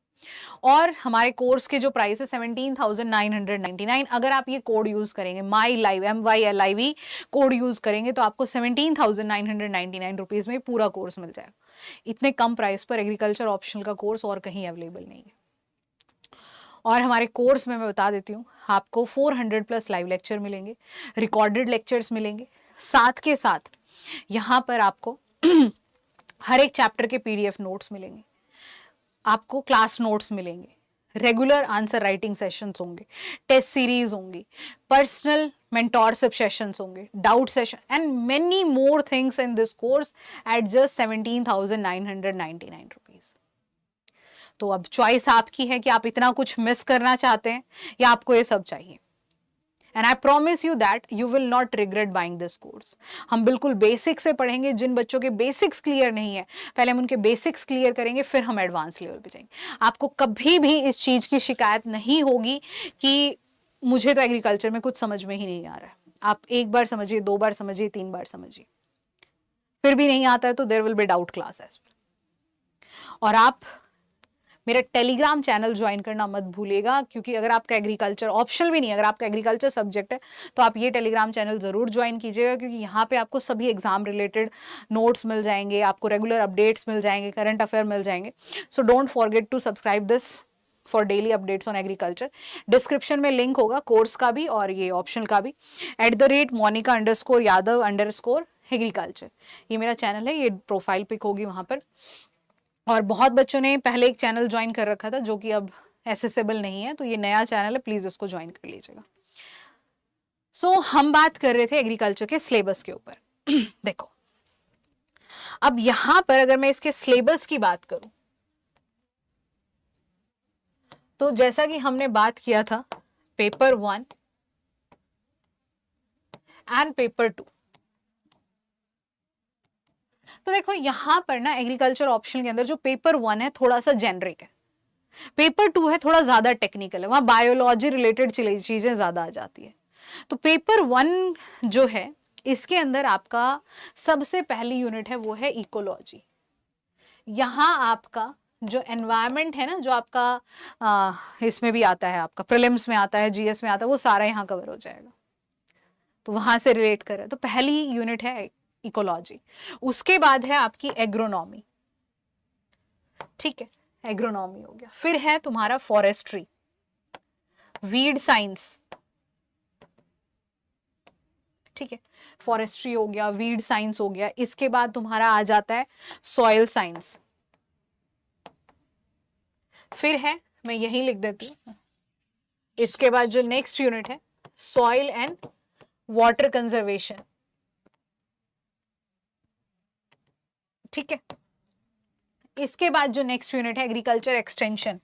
और हमारे कोर्स के जो प्राइस है 17,999। अगर आप ये कोड यूज करेंगे MYLIVE MYLIV कोड यूज करेंगे तो आपको 17,999 रुपीज में पूरा कोर्स मिल जाएगा। इतने कम प्राइस पर एग्रीकल्चर ऑप्शनल का कोर्स और कहीं अवेलेबल नहीं है। और हमारे कोर्स में मैं बता देती हूँ, आपको 400+ लाइव लेक्चर मिलेंगे, रिकॉर्डेड लेक्चर्स मिलेंगे, साथ के साथ यहाँ पर आपको हर एक चैप्टर के PDF नोट्स मिलेंगे, आपको क्लास नोट्स मिलेंगे, रेगुलर आंसर राइटिंग सेशंस होंगे, टेस्ट सीरीज होंगी, पर्सनल मेंटोरशिप सेशंस होंगे, doubt session and many more things in this course eight just 17,999 rupees. तो अब चॉइस आपकी है कि आप इतना कुछ मिस करना चाहते हैं या आपको ये सब चाहिए। And I promise you that you will not regret buying this course. हम बिल्कुल बेसिक से पढ़ेंगे। जिन बच्चों के बेसिक्स क्लियर नहीं है, पहले हम उनके बेसिक्स क्लियर करेंगे, फिर हम एडवांस लेवल पे जाएंगे। आपको कभी भी इस चीज की शिकायत नहीं होगी कि मुझे तो एग्रीकल्चर में कुछ समझ में ही नहीं आ रहा है। आप एक बार समझिए, 2 बार समझिए, 3 बार समझिए, फिर भी नहीं आता है तो there will be doubt class as well. और आप मेरा टेलीग्राम चैनल ज्वाइन करना मत भूलिएगा, क्योंकि अगर आपका एग्रीकल्चर ऑप्शनल भी नहीं, अगर आपका एग्रीकल्चर सब्जेक्ट है तो आप ये टेलीग्राम चैनल जरूर ज्वाइन कीजिएगा, क्योंकि यहाँ पे आपको सभी एग्जाम रिलेटेड नोट्स मिल जाएंगे, आपको रेगुलर अपडेट्स मिल जाएंगे, करंट अफेयर मिल जाएंगे। So don't forget to subscribe this for daily updates on agriculture. Description में लिंक होगा कोर्स का भी और ये ऑप्शनल का भी, @monica_yadav_agriculture ये मेरा चैनल है, ये प्रोफाइल पिक होगी वहां पर। और बहुत बच्चों ने पहले एक चैनल ज्वाइन कर रखा था जो कि अब एसेसेबल नहीं है, तो ये नया चैनल है, प्लीज इसको ज्वाइन कर लीजिएगा। सो हम बात कर रहे थे एग्रीकल्चर के सिलेबस के ऊपर। देखो, अब यहां पर अगर मैं इसके सिलेबस की बात करूं तो जैसा कि हमने बात किया था पेपर 1 एंड पेपर 2, तो देखो यहां पर ना एग्रीकल्चर ऑप्शन के अंदर जो पेपर 1 है थोड़ा सा जेनरिक है, पेपर 2 है थोड़ा ज्यादा टेक्निकल है, वहां बायोलॉजी रिलेटेड चीजें ज्यादा आ जाती है। तो पेपर 1 जो है इसके अंदर आपका सबसे पहली यूनिट है वो है इकोलॉजी। यहाँ आपका जो एनवायरमेंट है ना, जो आपका इसमें भी आता है, आपका प्रीलिम्स में आता है, GS में आता है, वो सारा यहाँ कवर हो जाएगा, तो वहां से रिलेट कर रहे हैं। तो पहली यूनिट है इकोलॉजी। उसके बाद है आपकी एग्रोनॉमी, ठीक है, एग्रोनॉमी हो गया। फिर है तुम्हारा फॉरेस्ट्री, वीड साइंस, ठीक है, फॉरेस्ट्री हो गया, वीड साइंस हो गया। इसके बाद तुम्हारा आ जाता है सॉइल साइंस। फिर है, मैं यही लिख देती हूँ, इसके बाद जो नेक्स्ट यूनिट है सॉइल एंड वाटर कंजर्वेशन, ठीक है। इसके बाद जो नेक्स्ट यूनिट है agriculture extension,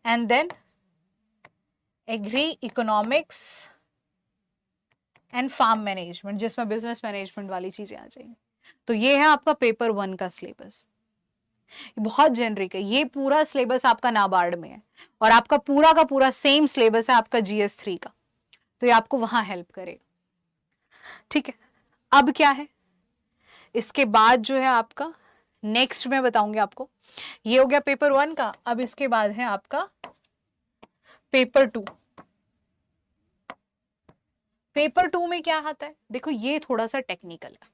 and then agri economics and farm management, जिसमें बिजनेस मैनेजमेंट वाली चीजें आ जाएंगी। तो ये है आपका पेपर 1 का सिलेबस, बहुत जेनरिक है। ये पूरा सिलेबस आपका नाबार्ड में है और आपका पूरा का पूरा सेम सिलेबस है आपका GS 3 का। तो ये आपको वहां हेल्प करेगा। ठीक है, अब क्या है इसके बाद जो है आपका नेक्स्ट मैं बताऊंगी आपको। ये हो गया पेपर 1 का। अब इसके बाद है आपका पेपर 2। पेपर 2 में क्या आता है, देखो ये थोड़ा सा टेक्निकल है,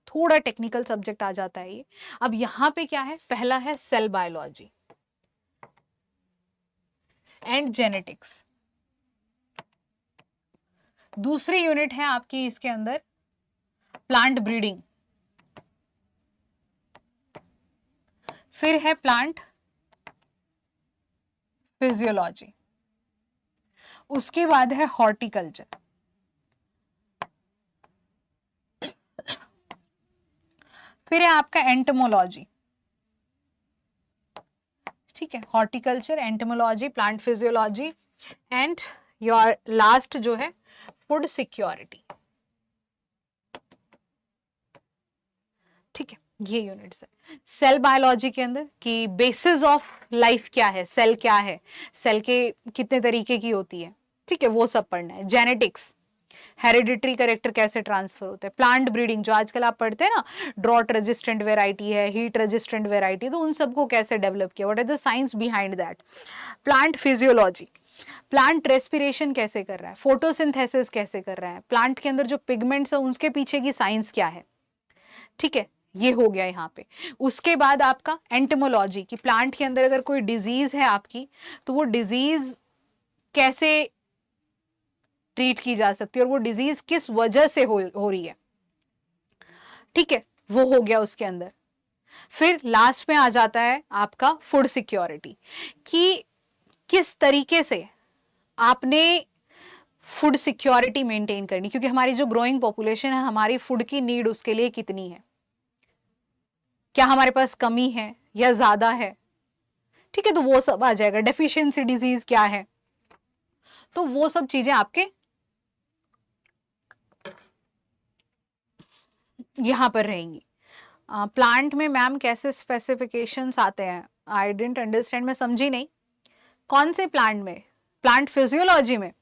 थोड़ा टेक्निकल सब्जेक्ट आ जाता है ये। अब यहां पे क्या है, पहला है सेल बायोलॉजी एंड जेनेटिक्स। दूसरी यूनिट है आपकी इसके अंदर प्लांट ब्रीडिंग, फिर है प्लांट फिजियोलॉजी, उसके बाद है हॉर्टिकल्चर, फिर है आपका एंटोमोलॉजी। ठीक है, horticulture, entomology, plant physiology and your last जो है फूड सिक्योरिटी। ठीक है, ये यूनिट्स है सेल बायोलॉजी के अंदर कि बेसिस ऑफ लाइफ क्या है, सेल क्या है, सेल के कितने तरीके की होती है। ठीक है, वो सब पढ़ना है। जेनेटिक्स, हेरिडिटरी कैरेक्टर कैसे ट्रांसफर होते हैं। प्लांट ब्रीडिंग जो आजकल आप पढ़ते हैं ना, ड्रॉट रेजिस्टेंट वेराइटी है, हीट रेजिस्टेंट वेराइटी, तो उन सबको कैसे डेवलप किया, what is the science behind that. Plant physiology, plant respiration कैसे कर रहा है, फोटोसिंथेसिस कैसे कर रहा है, प्लांट के अंदर जो पिगमेंट्स है उसके पीछे की साइंस क्या है। ठीक है, ये हो गया यहाँ पे। उसके बाद आपका एंटोमोलॉजी कि प्लांट के अंदर अगर कोई डिजीज है आपकी, तो वो डिजीज कैसे ट्रीट की जा सकती है और वो डिजीज किस वजह से हो रही है। ठीक है, वो हो गया उसके अंदर। फिर लास्ट में आ जाता है आपका फूड सिक्योरिटी कि किस तरीके से आपने फूड सिक्योरिटी मेंटेन करनी, क्योंकि हमारी जो ग्रोइंग पॉपुलेशन है, हमारी फूड की नीड उसके लिए कितनी है, क्या हमारे पास कमी है या ज्यादा है। ठीक है, तो वो सब आ जाएगा। डेफिशिएंसी डिजीज क्या है, तो वो सब चीजें आपके यहां पर रहेंगी। प्लांट में मैम कैसे स्पेसिफिकेशंस आते हैं, आई डिडंट अंडरस्टैंड, मैं समझी नहीं। कौन से प्लांट में, प्लांट फिजियोलॉजी में?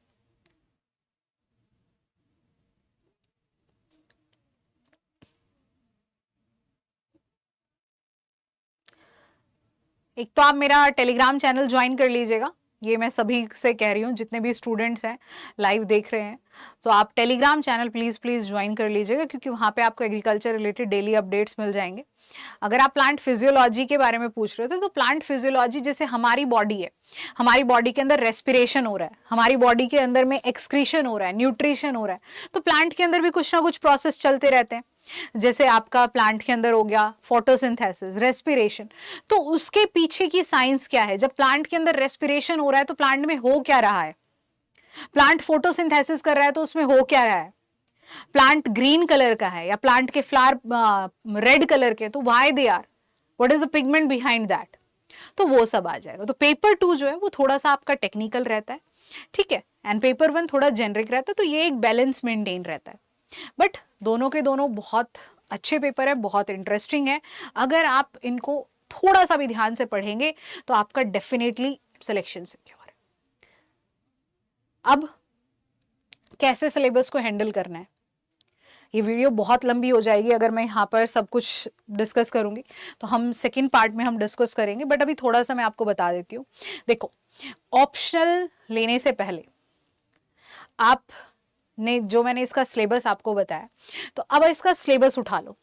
एक तो आप मेरा टेलीग्राम चैनल ज्वाइन कर लीजिएगा, ये मैं सभी से कह रही हूँ, जितने भी स्टूडेंट्स हैं लाइव देख रहे हैं, तो आप टेलीग्राम चैनल प्लीज ज्वाइन कर लीजिएगा, क्योंकि वहाँ पे आपको एग्रीकल्चर रिलेटेड डेली अपडेट्स मिल जाएंगे। अगर आप प्लांट फिजियोलॉजी के बारे में पूछ रहे थे, तो प्लांट फिजियोलॉजी जैसे हमारी बॉडी है, हमारी बॉडी के अंदर रेस्पिरेशन हो रहा है, हमारी बॉडी के अंदर में एक्सक्रीशन हो रहा है, न्यूट्रिशन हो रहा है, तो प्लांट के अंदर भी कुछ ना कुछ प्रोसेस चलते रहते हैं। जैसे आपका प्लांट के अंदर हो गया फोटोसिंथेसिस, रेस्पिरेशन, तो उसके पीछे की साइंस क्या है। जब प्लांट के अंदर रेस्पिरेशन हो रहा है तो प्लांट में हो क्या रहा है, प्लांट फोटोसिंथेसिस कर रहा है तो उसमें हो क्या रहा है। प्लांट ग्रीन कलर का है या प्लांट के फ्लावर रेड कलर के, तो why they are, what is the pigment behind that, तो वो सब आ जाएगा। तो पेपर 2 जो है वो थोड़ा सा आपका टेक्निकल रहता है। ठीक है, एंड पेपर 1 थोड़ा जेनरिक रहता है, तो ये एक बैलेंस मेंटेन रहता है। बट दोनों के दोनों बहुत अच्छे पेपर है, बहुत इंटरेस्टिंग है। अगर आप इनको थोड़ा सा भी ध्यान से पढ़ेंगे तो आपका डेफिनेटली सिलेक्शन सिक्योर है। अब कैसे सिलेबस को हैंडल करना है, ये वीडियो बहुत लंबी हो जाएगी अगर मैं यहाँ पर सब कुछ डिस्कस करूंगी, तो हम सेकंड पार्ट में हम डिस्कस करेंगे, बट अभी थोड़ा सा मैं आपको बता देती हूँ। देखो, ऑप्शनल लेने से पहले आपने जो मैंने इसका सिलेबस आपको बताया, तो अब इसका सिलेबस उठा लो,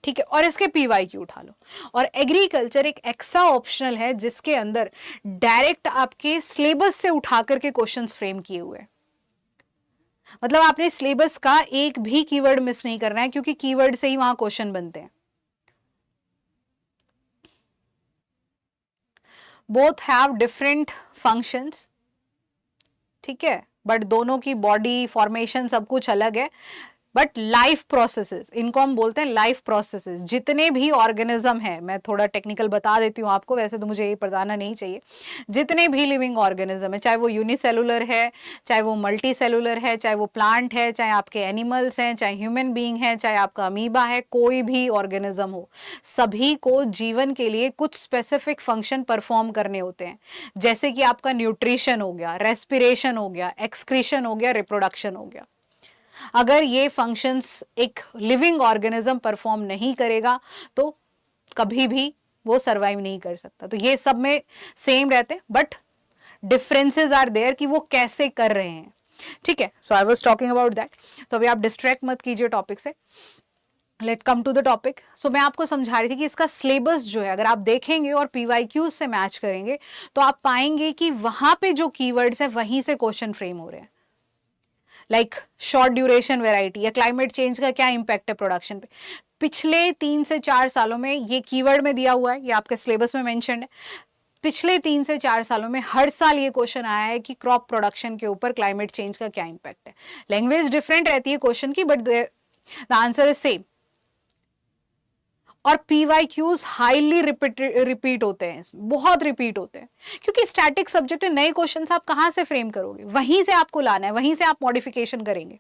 ठीक है, और इसके PYQ उठा लो। और एग्रीकल्चर एक ऐसा ऑप्शनल है जिसके अंदर डायरेक्ट आपके सिलेबस से उठा करके क्वेश्चंस फ्रेम किए हुए हैं। मतलब आपने सिलेबस का एक भी कीवर्ड मिस नहीं करना है, क्योंकि कीवर्ड से ही वहां क्वेश्चन बनते हैं। बोथ हैव डिफरेंट फंक्शंस, ठीक है, बट दोनों की बॉडी फॉर्मेशन सब कुछ अलग है, बट लाइफ प्रोसेसेस, इनको हम बोलते हैं लाइफ प्रोसेसेस। जितने भी ऑर्गेनिज्म है, मैं थोड़ा टेक्निकल बता देती हूँ आपको, वैसे तो मुझे ये बताना नहीं चाहिए। जितने भी लिविंग ऑर्गेनिज्म है, चाहे वो यूनिसेलुलर है, चाहे वो मल्टी सेलुलर है, चाहे वो प्लांट है, चाहे आपके एनिमल्स हैं, चाहे ह्यूमन बीइंग है, चाहे आपका अमीबा है, कोई भी ऑर्गेनिज्म हो, सभी को जीवन के लिए कुछ स्पेसिफिक फंक्शन परफॉर्म करने होते हैं। जैसे कि आपका न्यूट्रिशन हो गया, रेस्पिरेशन हो गया, एक्सक्रीशन हो गया, रिप्रोडक्शन हो गया। अगर ये फंक्शंस एक लिविंग ऑर्गेनिज्म परफॉर्म नहीं करेगा तो कभी भी वो सरवाइव नहीं कर सकता। तो ये सब में सेम रहते हैं, बट डिफरेंसेस आर देयर कि वो कैसे कर रहे हैं। ठीक है, so I was talking about that. तो अभी आप डिस्ट्रैक्ट मत कीजिए टॉपिक से, let come to the topic. सो मैं आपको समझा रही थी कि इसका सिलेबस जो है, अगर आप देखेंगे और PYQs से मैच करेंगे तो आप पाएंगे कि वहां पे जो कीवर्ड्स है वहीं से क्वेश्चन फ्रेम हो रहे हैं। लाइक शॉर्ट ड्यूरेशन वेराइटी या क्लाइमेट चेंज का क्या इंपैक्ट है प्रोडक्शन पे। पिछले 3 से 4 सालों में ये कीवर्ड में दिया हुआ है, ये आपके सिलेबस में मेंशन है। पिछले 3 से 4 सालों में हर साल ये क्वेश्चन आया है कि क्रॉप प्रोडक्शन के ऊपर क्लाइमेट चेंज का क्या इंपैक्ट है। लैंग्वेज डिफरेंट रहती है क्वेश्चन की, but the answer is same. और PYQs हाईली रिपीट होते हैं, बहुत रिपीट होते हैं, क्योंकि स्टैटिक सब्जेक्ट है। नए क्वेश्चंस आप कहां से फ्रेम करोगे, वहीं से आपको लाना है, वहीं से आप मॉडिफिकेशन करेंगे।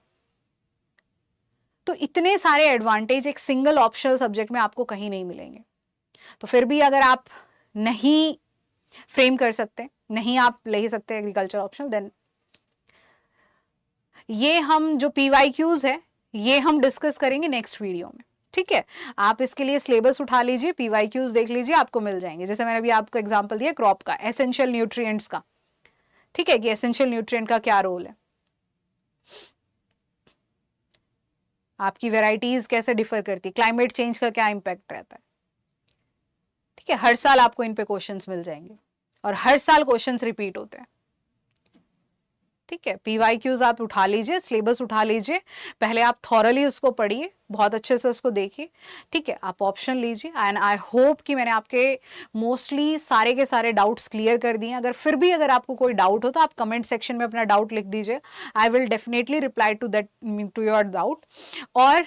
तो इतने सारे एडवांटेज एक सिंगल ऑप्शनल सब्जेक्ट में आपको कहीं नहीं मिलेंगे। तो फिर भी अगर आप नहीं फ्रेम कर सकते, नहीं आप ले सकते एग्रीकल्चर ऑप्शनल, देन ये हम जो PYQs है ये हम डिस्कस करेंगे नेक्स्ट वीडियो में। ठीक है, आप इसके लिए सिलेबस उठा लीजिए, PYQs देख लीजिए, आपको मिल जाएंगे। जैसे मैंने अभी आपको एग्जांपल दिया क्रॉप का, एसेंशियल न्यूट्रिएंट्स का। ठीक है, कि एसेंशियल न्यूट्रिएंट का क्या रोल है, आपकी वेराइटीज कैसे डिफर करती है, क्लाइमेट चेंज का क्या इंपैक्ट रहता है। ठीक है, हर साल आपको इन पे क्वेश्चंस मिल जाएंगे और हर साल क्वेश्चंस रिपीट होते हैं। ठीक है, PYQs आप उठा लीजिए, सिलेबस उठा लीजिए, पहले आप थॉरली उसको पढ़िए, बहुत अच्छे से उसको देखिए। ठीक है, आप ऑप्शन लीजिए, एंड आई होप कि मैंने आपके मोस्टली सारे के सारे डाउट्स क्लियर कर दिए। अगर फिर भी अगर आपको कोई डाउट हो तो आप कमेंट सेक्शन में अपना डाउट लिख दीजिए, I will definitely reply to that, to your doubt. और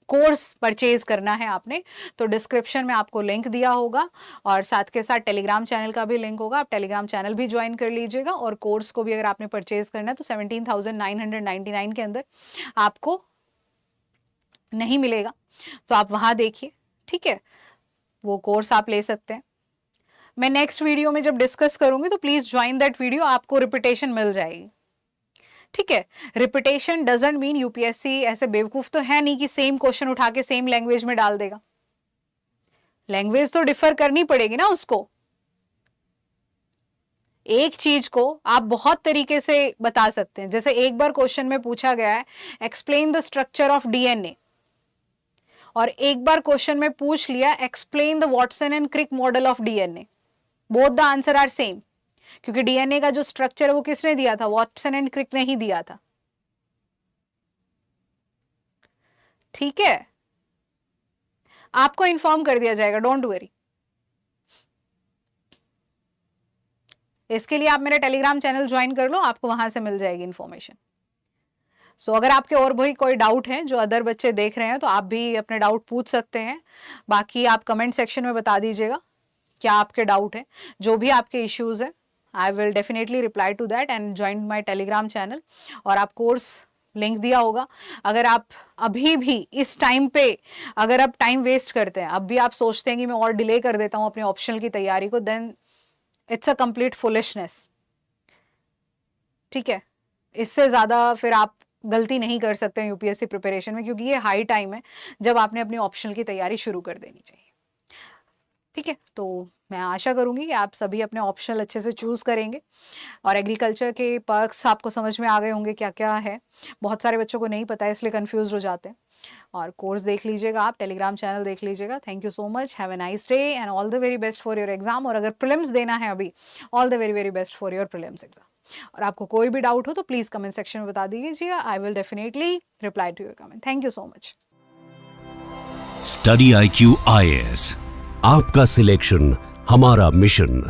कोर्स परचेज करना है आपने तो डिस्क्रिप्शन में आपको लिंक दिया होगा, और साथ के साथ टेलीग्राम चैनल का भी लिंक होगा, आप टेलीग्राम चैनल भी ज्वाइन कर लीजिएगा। और कोर्स को भी अगर आपने परचेज करना है तो 17,999 के अंदर आपको नहीं मिलेगा, तो आप वहां देखिए। ठीक है, वो कोर्स आप ले सकते हैं। मैं नेक्स्ट वीडियो में जब डिस्कस करूंगी तो प्लीज ज्वाइन दैट वीडियो, आपको रिपीटेशन मिल जाएगी। ठीक है, रिपीटेशन डजंट मीन UPSC ऐसे बेवकूफ तो है नहीं कि सेम क्वेश्चन उठा के सेम लैंग्वेज में डाल देगा। लैंग्वेज तो डिफर करनी पड़ेगी ना उसको। एक चीज को आप बहुत तरीके से बता सकते हैं। जैसे एक बार क्वेश्चन में पूछा गया है explain the structure of DNA, और एक बार क्वेश्चन में पूछ लिया explain the Watson and Crick model of DNA। Both the answer are same, क्योंकि DNA का जो स्ट्रक्चर है वो किसने दिया था, वॉटसन एंड क्रिक ने ही दिया था। ठीक है, आपको इन्फॉर्म कर दिया जाएगा, डोंट वरी। इसके लिए आप मेरा टेलीग्राम चैनल ज्वाइन कर लो, आपको वहां से मिल जाएगी इन्फॉर्मेशन। सो अगर आपके और भी कोई डाउट है, जो अदर बच्चे देख रहे हैं, तो आप भी अपने डाउट पूछ सकते हैं। बाकी आप कमेंट सेक्शन में बता दीजिएगा क्या आपके डाउट है, जो भी आपके इश्यूज है। I will definitely reply to that and join my Telegram channel. और आप कोर्स लिंक दिया होगा। अगर आप अभी भी इस टाइम पे अगर आप टाइम वेस्ट करते हैं, अब भी आप सोचते हैं कि मैं और डिले कर देता हूं अपने ऑप्शनल की तैयारी को, then it's a complete foolishness. ठीक है, इससे ज्यादा फिर आप गलती नहीं कर सकते हैं UPSC प्रिपरेशन में, क्योंकि ये हाई टाइम है जब आपने अपनी ऑप्शनल की तैयारी शुरू कर देनी चाहिए। ठीक है, तो मैं आशा करूंगी कि आप सभी अपने ऑप्शनल अच्छे से चूज करेंगे और एग्रीकल्चर के पर्क्स आपको समझ में आ गए होंगे क्या क्या है। बहुत सारे बच्चों को नहीं पता है, इसलिए कंफ्यूज हो जाते हैं। और कोर्स देख लीजिएगा, आप टेलीग्राम चैनल देख लीजिएगा। Thank you so much, have a nice day and all the very best for your exam. और अगर प्रीलिम्स देना है अभी, all the very very best for your prelims exam. और आपको कोई भी डाउट हो तो प्लीज कमेंट सेक्शन में बता दीजिएगा, I will definitely reply to your comment. Thank you so much. Study IQ IAS, आपका सिलेक्शन हमारा मिशन।